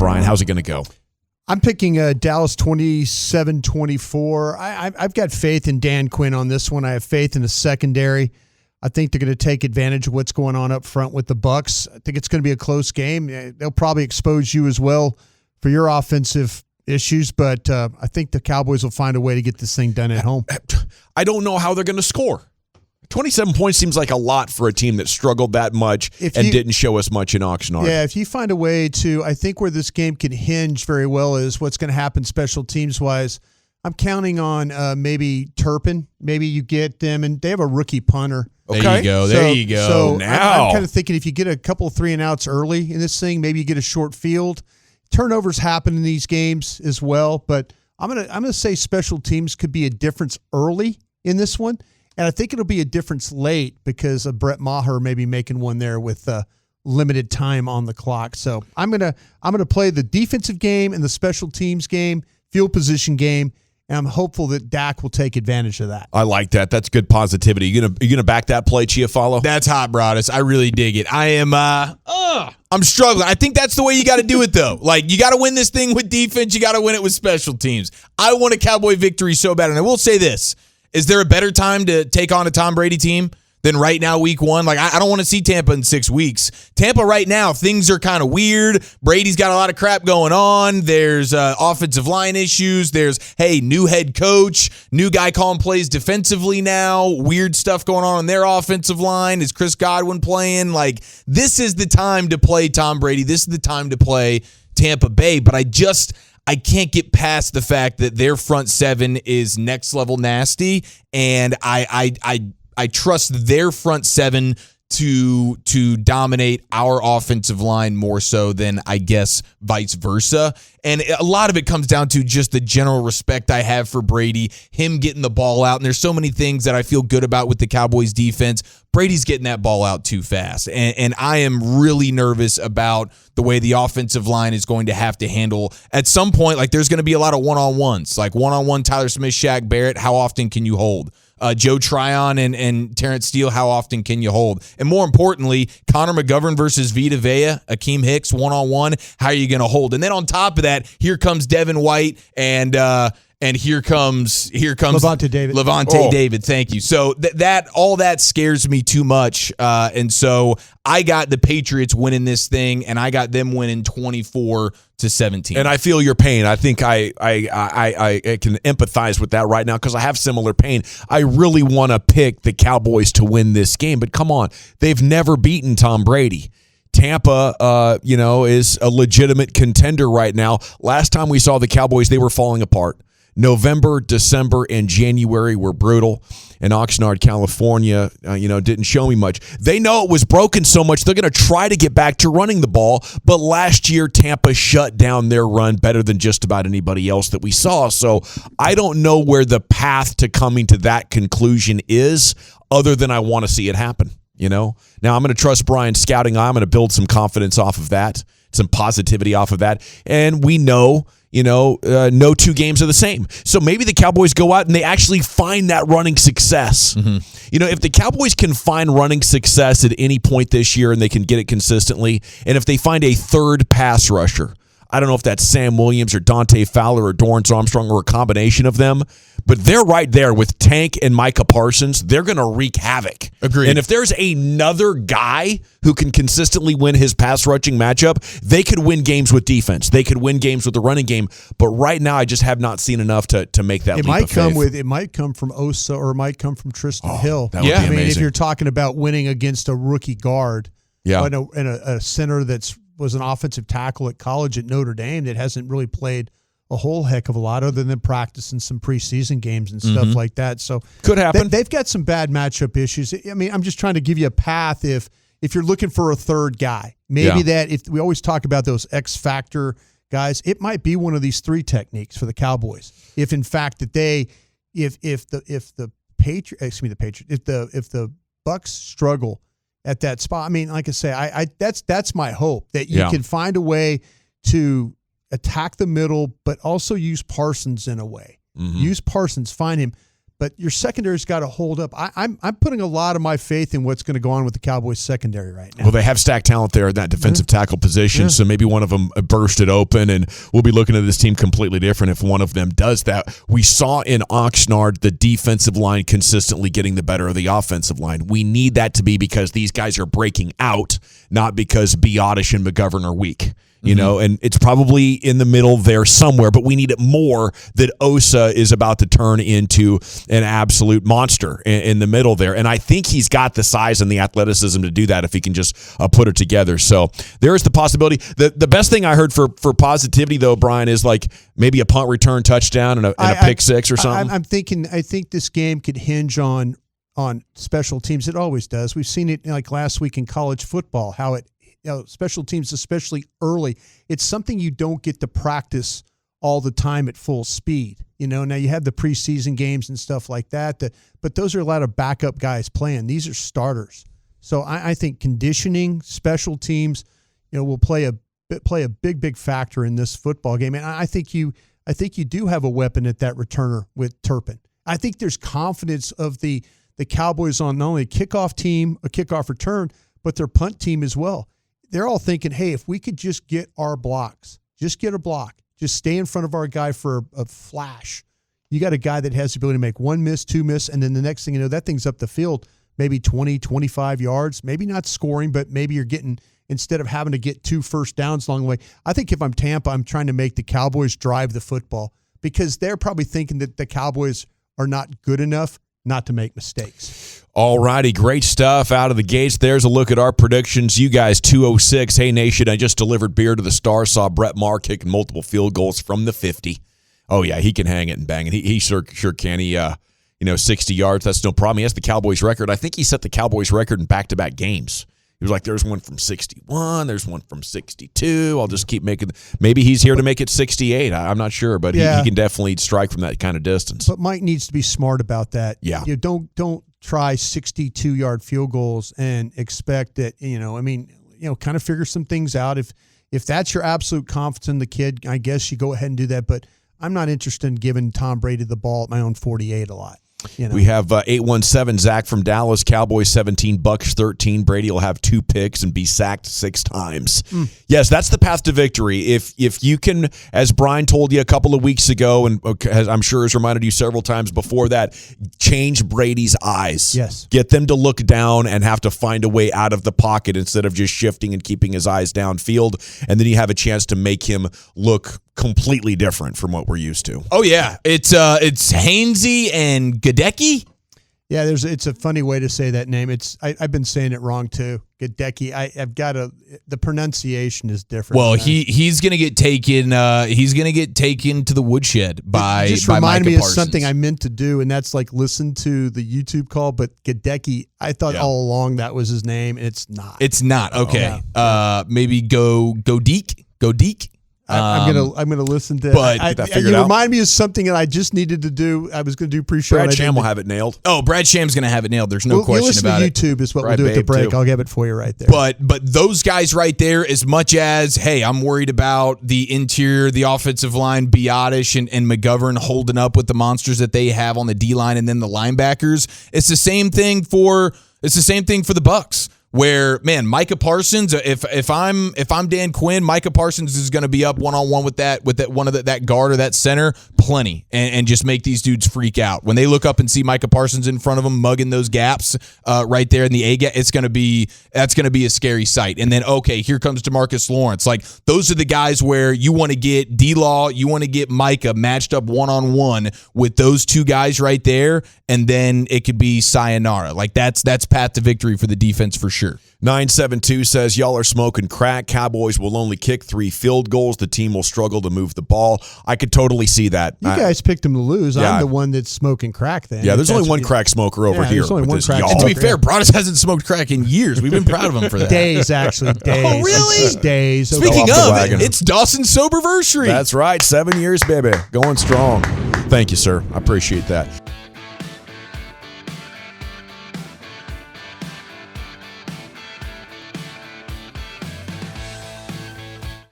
Brian? How's it going to go? I'm picking Dallas 27-24. I've got faith in Dan Quinn on this one. I have faith in the secondary. I think they're going to take advantage of what's going on up front with the Bucs. I think it's going to be a close game. They'll probably expose you as well for your offensive issues, but I think the Cowboys will find a way to get this thing done at home. I don't know how they're going to score. 27 points seems like a lot for a team that struggled that much and didn't show us much in Oxnard. Yeah, if you find a way to, I think where this game can hinge very well is what's going to happen special teams-wise. I'm counting on maybe Turpin. Maybe you get them, and they have a rookie punter. Okay. There you go. So now. I'm kind of thinking if you get a couple of 3-and-outs early in this thing, maybe you get a short field. Turnovers happen in these games as well, but I'm gonna say special teams could be a difference early in this one. And I think it'll be a difference late because of Brett Maher maybe making one there with limited time on the clock. So I'm gonna play the defensive game and the special teams game, field position game, and I'm hopeful that Dak will take advantage of that. I like that. That's good positivity. You gonna back that play, Chiafalo? That's hot, Broadus. I really dig it. I am I'm struggling. I think that's the way you got to do it, though. Like, you got to win this thing with defense. You got to win it with special teams. I want a Cowboy victory so bad, and I will say this. Is there a better time to take on a Tom Brady team than right now, week one? Like, I don't want to see Tampa in 6 weeks. Tampa right now, things are kind of weird. Brady's got a lot of crap going on. There's offensive line issues. There's, new head coach, new guy calling plays defensively now, weird stuff going on their offensive line. Is Chris Godwin playing? Like, this is the time to play Tom Brady. This is the time to play Tampa Bay. But I can't get past the fact that their front seven is next level nasty, and I trust their front seven to dominate our offensive line more so than, I guess, vice versa. And a lot of it comes down to just the general respect I have for Brady, him getting the ball out. And there's so many things that I feel good about with the Cowboys defense. Brady's getting that ball out too fast. And I am really nervous about the way the offensive line is going to have to handle. At some point, like, there's going to be a lot of one-on-ones. Like, one-on-one Tyler Smith, Shaq Barrett, how often can you hold? Joe Tryon and Terrence Steele, how often can you hold? And more importantly, Connor McGovern versus Vita Vea, Akeem Hicks, one-on-one, how are you going to hold? And then on top of that, here comes Devin White and here comes Levante David. David, thank you. So all that scares me too much. And so I got the Patriots winning this thing, and I got them winning 24-17. And I feel your pain. I think I can empathize with that right now because I have similar pain. I really want to pick the Cowboys to win this game, but come on, they've never beaten Tom Brady. Tampa, is a legitimate contender right now. Last time we saw the Cowboys, they were falling apart. November, December, and January were brutal. And Oxnard, California, didn't show me much. They know it was broken so much, they're going to try to get back to running the ball. But last year, Tampa shut down their run better than just about anybody else that we saw. So I don't know where the path to coming to that conclusion is, other than I want to see it happen. Now I'm going to trust Brian's scouting eye. I'm going to build some confidence off of that, some positivity off of that. And we know, no two games are the same. So maybe the Cowboys go out and they actually find that running success. Mm-hmm. If the Cowboys can find running success at any point this year and they can get it consistently, and if they find a third pass rusher, I don't know if that's Sam Williams or Dante Fowler or Dorrance Armstrong or a combination of them, but they're right there with Tank and Micah Parsons. They're going to wreak havoc. Agreed. And if there's another guy who can consistently win his pass rushing matchup, they could win games with defense. They could win games with the running game. But right now, I just have not seen enough to make that leap of faith. It might come from Osa or it might come from Tristan Hill. That would be amazing. If you're talking about winning against a rookie guard, and a center was an offensive tackle at college at Notre Dame that hasn't really played a whole heck of a lot other than practicing some preseason games and stuff like that. So could happen. They've got some bad matchup issues. I mean, I'm just trying to give you a path if you're looking for a third guy. Maybe that if we always talk about those X factor guys, it might be one of these three techniques for the Cowboys. If in fact that if the Bucs struggle at that spot. I mean, like I say, that's my hope that you can find a way to attack the middle, but also use Parsons in a way. Mm-hmm. Use Parsons, find him. but your secondary's got to hold up. I'm putting a lot of my faith in what's going to go on with the Cowboys secondary right now. Well, they have stacked talent there in that defensive tackle position, so maybe one of them burst it open, and we'll be looking at this team completely different if one of them does that. We saw in Oxnard the defensive line consistently getting the better of the offensive line. We need that to be because these guys are breaking out, not because Biotish and McGovern are weak. You know, and it's probably in the middle there somewhere, but we need it more that Osa is about to turn into an absolute monster in the middle there. And I think he's got the size and the athleticism to do that if he can just put it together. So there is the possibility. The best thing I heard for positivity, though, Brian, is like maybe a punt return touchdown and a pick six or something. I think this game could hinge on special teams. It always does. We've seen it like last week in college football, how it, special teams, especially early, it's something you don't get to practice all the time at full speed. Now you have the preseason games and stuff like that, but those are a lot of backup guys playing. These are starters. So I think conditioning, special teams, will play a big factor in this football game. And I think you do have a weapon at that returner with Turpin. I think there's confidence of the Cowboys on not only a kickoff team, a kickoff return, but their punt team as well. They're all thinking, hey, if we could just get our blocks, just get a block, just stay in front of our guy for a flash. You got a guy that has the ability to make one miss, two miss, and then the next thing you know, that thing's up the field, maybe 20, 25 yards, maybe not scoring, but maybe you're getting, instead of having to get 2 first downs along the way. I think if I'm Tampa, I'm trying to make the Cowboys drive the football because they're probably thinking that the Cowboys are not good enough not to make mistakes. All righty, great stuff out of the gates. There's a look at our predictions. You guys, 206. Hey, Nation, I just delivered beer to the Star. Saw Brett Maher kicking multiple field goals from the 50. Oh, yeah, he can hang it and bang it. He sure can. He, 60 yards, that's no problem. He has the Cowboys record. I think he set the Cowboys record in back-to-back games. He was like, there's one from 61, there's one from 62. I'll just keep making – maybe he's here to make it 68. I'm not sure, but he can definitely strike from that kind of distance. But Mike needs to be smart about that. Yeah. Don't try 62-yard field goals and expect that, kind of figure some things out. If that's your absolute confidence in the kid, I guess you go ahead and do that. But I'm not interested in giving Tom Brady the ball at my own 48 a lot. We have 817 Zach from Dallas. Cowboys 17, Bucs 13. Brady will have 2 picks and be sacked 6 times. Yes, that's the path to victory. If you can, as Brian told you a couple of weeks ago, and I'm sure has reminded you several times before that, change Brady's eyes. Yes. Get them to look down and have to find a way out of the pocket instead of just shifting and keeping his eyes downfield. And then you have a chance to make him look completely different from what we're used to. Oh yeah, it's Hainsey and Gadecki. Yeah, it's a funny way to say that name. I've been saying it wrong too. Gadecki. I've got the pronunciation is different. Well, he's gonna get taken. He's gonna get taken to the woodshed by. It just reminded me of something I meant to do, and that's like listen to the YouTube call. But Gadecki, I thought all along that was his name, and it's not. It's not. Okay. Maybe go Deek. I'm gonna listen to. But you remind me of something that I just needed to do. I was gonna do pre-show. Brad Sham will have it nailed. Oh, Brad Sham's gonna have it nailed. There's no question about it. YouTube is what we'll do at the break. I'll give it for you right there. But those guys right there, as much as hey, I'm worried about the interior, the offensive line, Biotish and McGovern holding up with the monsters that they have on the D line, and then the linebackers. It's the same thing for the Bucs. Where, man, Micah Parsons, if I'm Dan Quinn, Micah Parsons is going to be up one-on-one with that one of that guard or that center, plenty, and just make these dudes freak out. When they look up and see Micah Parsons in front of them mugging those gaps right there in the A gap, that's going to be a scary sight. And then, okay, here comes DeMarcus Lawrence. Like, those are the guys where you want to get D-Law, you want to get Micah matched up one-on-one with those two guys right there, and then it could be sayonara. Like, that's path to victory for the defense for sure. 972 says, y'all are smoking crack. Cowboys will only kick 3 field goals. The team will struggle to move the ball. I could totally see that. You guys picked them to lose. Yeah. I'm the one that's smoking crack then. Yeah, there's only one crack smoker over here. There's only one crack smoker. And to be fair, Broadus hasn't smoked crack in years. We've been proud of him for that. Days, actually. Days. Oh, really? It's days. Speaking of, it's Dawson's Soberversary. That's right. 7 years, baby. Going strong. Thank you, sir. I appreciate that.